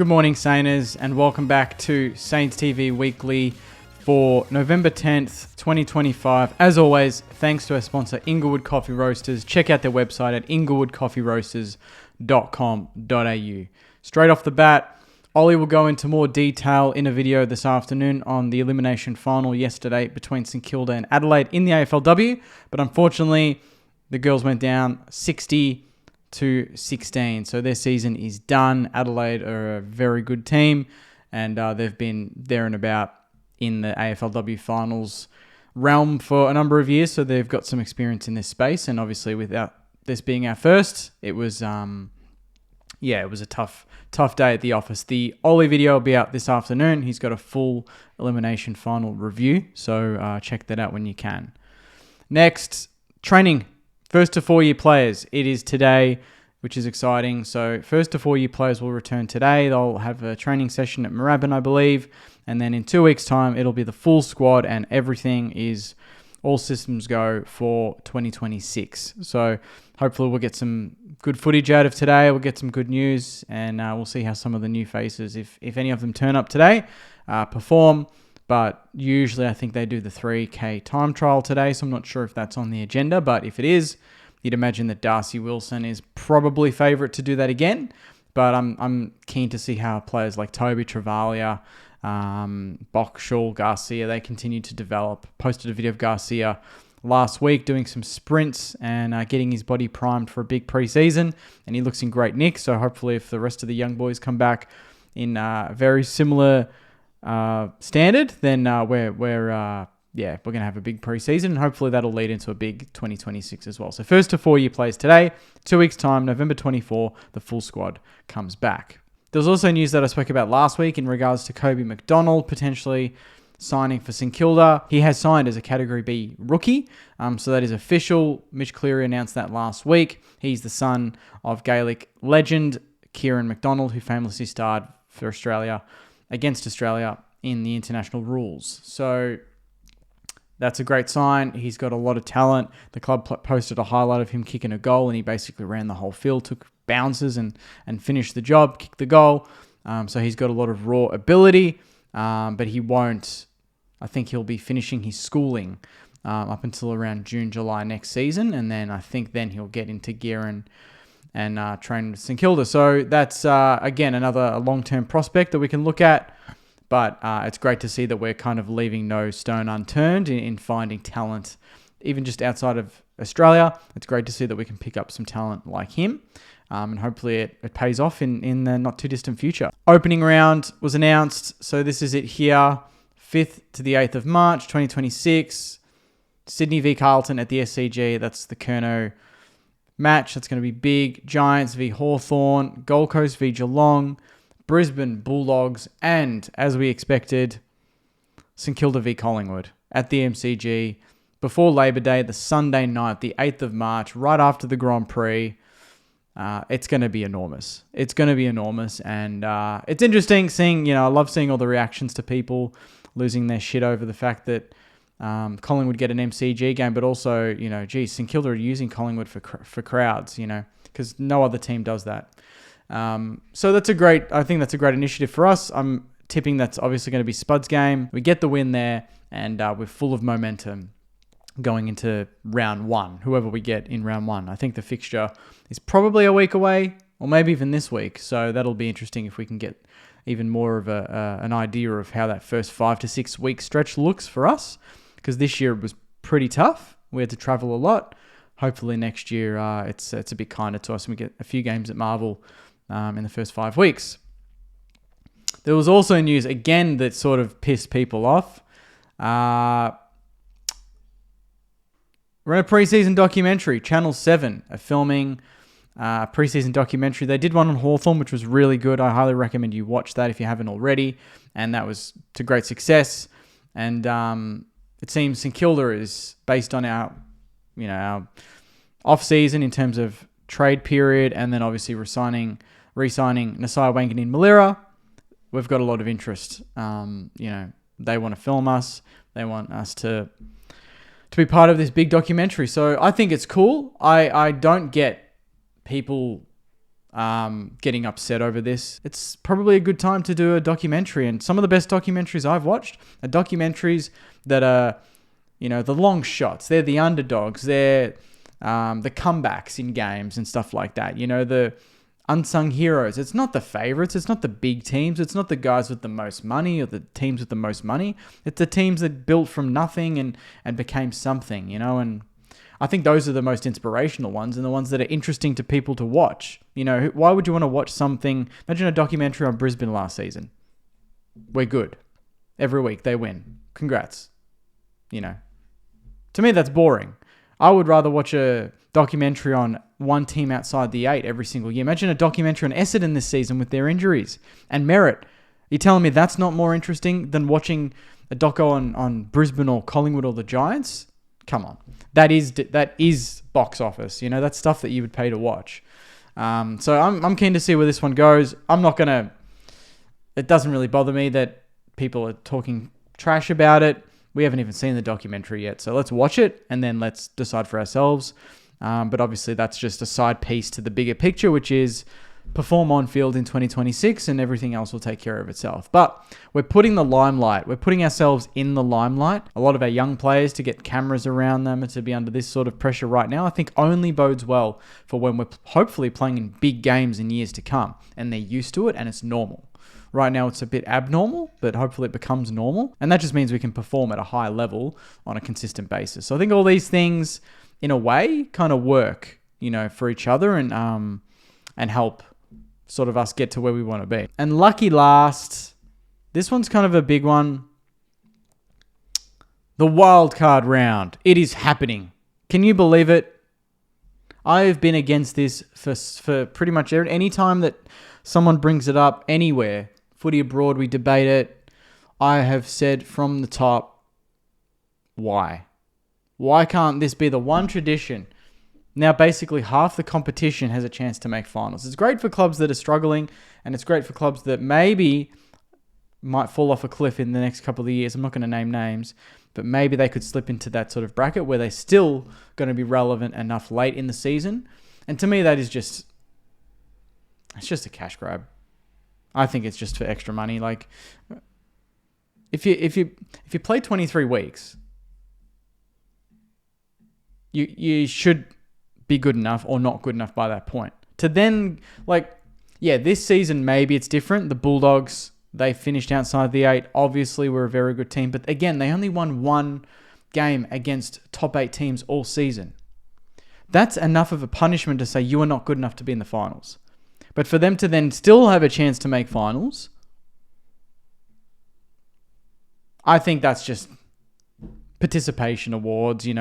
Good morning, Sainers, and welcome back to Saints TV Weekly for November 10th, 2025. As always, thanks to our sponsor, Inglewood Coffee Roasters. Check out their website at inglewoodcoffeeroasters.com.au. Straight off the bat, Ollie will go into more detail in a video this afternoon on the elimination final yesterday between St Kilda and Adelaide in the AFLW, but unfortunately, the girls went down 60-16. So their season is done. Adelaide are a very good team, and they've been there and about in the AFLW finals realm for a number of years. So they've got some experience in this space. And obviously, without this being our first, it was it was a tough day at the office. The Ollie video will be out this afternoon. He's got a full elimination final review. So check that out when you can. Next, training. First to 4-year players. It is today, which is exciting. So first to 4-year players will return today. They'll have a training session at Moorabbin, I believe. And then in 2 weeks' time, it'll be the full squad and everything is all systems go for 2026. So hopefully we'll get some good footage out of today. We'll get some good news and we'll see how some of the new faces, if any of them turn up today, perform. But usually I think they do the 3K time trial today, so I'm not sure if that's on the agenda. But if it is, you'd imagine that Darcy Wilson is probably favourite to do that again. But I'm keen to see how players like Toby Travalia, Boxall, Garcia, they continue to develop. Posted a video of Garcia last week doing some sprints and getting his body primed for a big preseason. And he looks in great nick. So hopefully if the rest of the young boys come back in very similar standard, then we're going to have a big preseason, and hopefully that'll lead into a big 2026 as well. So first to 4-year plays today, 2 weeks time, November 24, the full squad comes back. There was also news that I spoke about last week in regards to Kobe McDonald potentially signing for St Kilda. He has signed as a Category B rookie, so that is official. Mitch Cleary announced that last week. He's the son of Gaelic legend Kieran McDonald, who famously starred for Australia against Australia in the international rules. So that's a great sign. He's got a lot of talent. The club posted a highlight of him kicking a goal, and he basically ran the whole field, took bounces and finished the job, kicked the goal. So he's got a lot of raw ability, but he won't. I think he'll be finishing his schooling up until around June, July next season, and then I think then he'll get into gear and train with St Kilda. So that's, again, another long-term prospect that we can look at. But it's great to see that we're kind of leaving no stone unturned in finding talent, even just outside of Australia. It's great to see that we can pick up some talent like him. And hopefully it pays off in the not-too-distant future. Opening round was announced. So this is it here, 5th to the 8th of March, 2026. Sydney v Carlton at the SCG. That's the Kerno match. That's going to be big. Giants v Hawthorn, Gold Coast v Geelong, Brisbane Bulldogs, and, as we expected, St Kilda v Collingwood at the MCG before Labor Day, the Sunday night, the 8th of March, right after the Grand Prix. It's going to be enormous. It's going to be enormous, and it's interesting seeing, I love seeing all the reactions to people losing their shit over the fact that Collingwood get an MCG game, but also, St Kilda are using Collingwood for crowds, because no other team does that. So I think that's a great initiative for us. I'm tipping that's obviously going to be Spud's game. We get the win there, and we're full of momentum going into round one, whoever we get in round one. I think the fixture is probably a week away, or maybe even this week. So that'll be interesting if we can get even more of an idea of how that first 5 to 6 week stretch looks for us, because this year it was pretty tough. We had to travel a lot. Hopefully next year it's a bit kinder to us and we get a few games at Marvel in the first 5 weeks. There was also news, again, that sort of pissed people off. We're in a preseason documentary. Channel 7 are filming a preseason documentary. They did one on Hawthorn, which was really good. I highly recommend you watch that if you haven't already. And that was to great success. And it seems St Kilda is based on our off-season in terms of trade period, and then obviously re-signing Nasiah Wanganeen-Malira. We've got a lot of interest. They want to film us. They want us to be part of this big documentary. So I think it's cool. I don't get people getting upset over this. It's probably a good time to do a documentary. And some of the best documentaries I've watched are documentaries that are, the long shots. They're the underdogs. They're the comebacks in games and stuff like that. The unsung heroes. It's not the favorites. It's not the big teams. It's not the guys with the most money or the teams with the most money. It's the teams that built from nothing and became something, and I think those are the most inspirational ones and the ones that are interesting to people to watch. Why would you want to watch something? Imagine a documentary on Brisbane last season. We're good. Every week they win. Congrats. To me, that's boring. I would rather watch a documentary on one team outside the 8 every single year. Imagine a documentary on Essendon this season with their injuries and merit. You're telling me that's not more interesting than watching a doco on Brisbane or Collingwood or the Giants? Come on. That is box office. That's stuff that you would pay to watch. So I'm keen to see where this one goes. It doesn't really bother me that people are talking trash about it. We haven't even seen the documentary yet. So let's watch it and then let's decide for ourselves. But obviously that's just a side piece to the bigger picture, which is perform on field in 2026 and everything else will take care of itself. But we're putting ourselves in the limelight. A lot of our young players to get cameras around them and to be under this sort of pressure right now, I think only bodes well for when we're hopefully playing in big games in years to come and they're used to it and it's normal. Right now it's a bit abnormal, but hopefully it becomes normal. And that just means we can perform at a high level on a consistent basis. So I think all these things in a way kind of work, for each other and help sort of us get to where we want to be. And lucky last, this one's kind of a big one. The wild card round. It is happening. Can you believe it? I've been against this for pretty much any time that someone brings it up anywhere. Footy abroad, we debate it. I have said from the top, why? Why can't this be the one tradition? Now, basically, half the competition has a chance to make finals. It's great for clubs that are struggling, and it's great for clubs that maybe might fall off a cliff in the next couple of years. I'm not going to name names, but maybe they could slip into that sort of bracket where they're still going to be relevant enough late in the season. And to me, it's just a cash grab. I think it's just for extra money. Like, if you play 23 weeks, you should be good enough or not good enough by that point. To then, this season, maybe it's different. The Bulldogs, they finished outside the 8. Obviously, we're a very good team. But again, they only won one game against top 8 teams all season. That's enough of a punishment to say you are not good enough to be in the finals. But for them to then still have a chance to make finals, I think that's just participation awards, you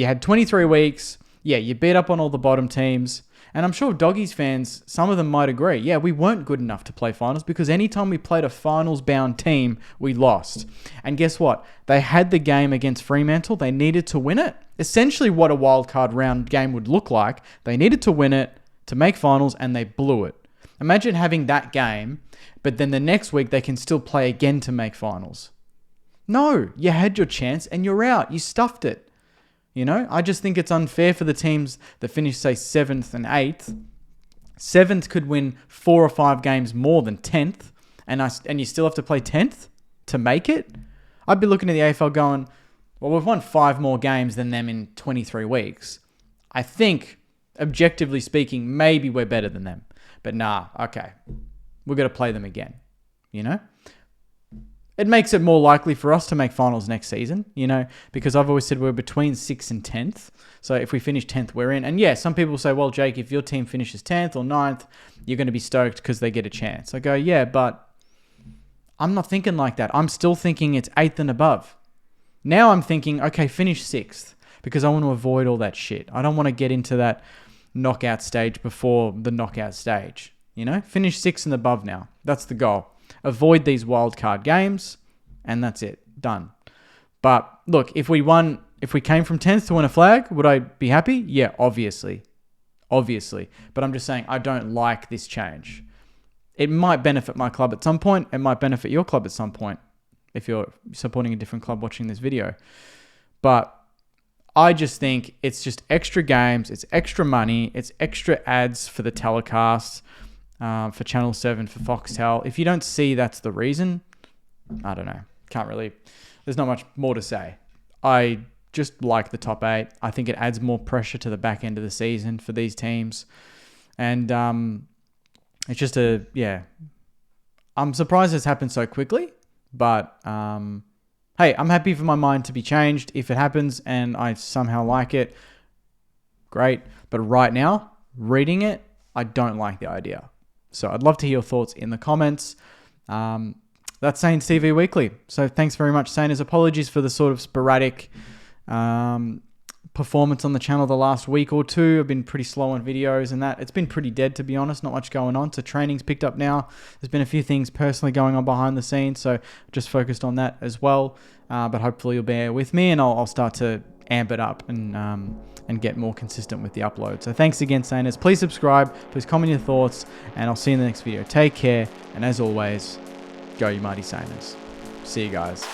had 23 weeks. Yeah, you beat up on all the bottom teams. And I'm sure Doggies fans, some of them might agree. Yeah, we weren't good enough to play finals because anytime we played a finals-bound team, we lost. And guess what? They had the game against Fremantle. They needed to win it. Essentially what a wildcard round game would look like. They needed to win it to make finals, and they blew it. Imagine having that game, but then the next week they can still play again to make finals. No, you had your chance and you're out. You stuffed it. I just think it's unfair for the teams that finish, say, 7th and 8th. 7th could win 4 or 5 games more than 10th, and you still have to play 10th to make it? I'd be looking at the AFL going, well, we've won 5 more games than them in 23 weeks. I think, objectively speaking, maybe we're better than them. But nah, okay. We're going to play them again, It makes it more likely for us to make finals next season, because I've always said we're between 6th and 10th. So if we finish 10th, we're in. And yeah, some people say, well, Jake, if your team finishes 10th or 9th, you're going to be stoked because they get a chance. I go, yeah, but I'm not thinking like that. I'm still thinking it's 8th and above. Now I'm thinking, okay, finish 6th because I want to avoid all that shit. I don't want to get into that knockout stage before the knockout stage. Finish 6th and above now. That's the goal. Avoid these wildcard games, and that's it. Done. But look, if we came from 10th to win a flag, would I be happy? Yeah, obviously. But I'm just saying I don't like this change. It might benefit my club at some point. It might benefit your club at some point if you're supporting a different club watching this video. But I just think it's just extra games, it's extra money, it's extra ads for the telecast, for Channel 7, for Foxtel. If you don't see that's the reason, I don't know. There's not much more to say. I just like the top 8. I think it adds more pressure to the back end of the season for these teams. And it's just I'm surprised this happened so quickly, but hey, I'm happy for my mind to be changed. If it happens and I somehow like it, great. But right now, reading it, I don't like the idea. So I'd love to hear your thoughts in the comments. That's Saints TV Weekly. So thanks very much, Saints. Apologies for the sort of sporadic performance on the channel the last week or two. I've been pretty slow on videos and that. It's been pretty dead, to be honest. Not much going on. So training's picked up now. There's been a few things personally going on behind the scenes, so just focused on that as well. But hopefully you'll bear with me, and I'll start to amp it up and get more consistent with the upload. So thanks again, Saints. Please subscribe. Please comment your thoughts, and I'll see you in the next video. Take care, and as always, go you mighty Saints. See you guys.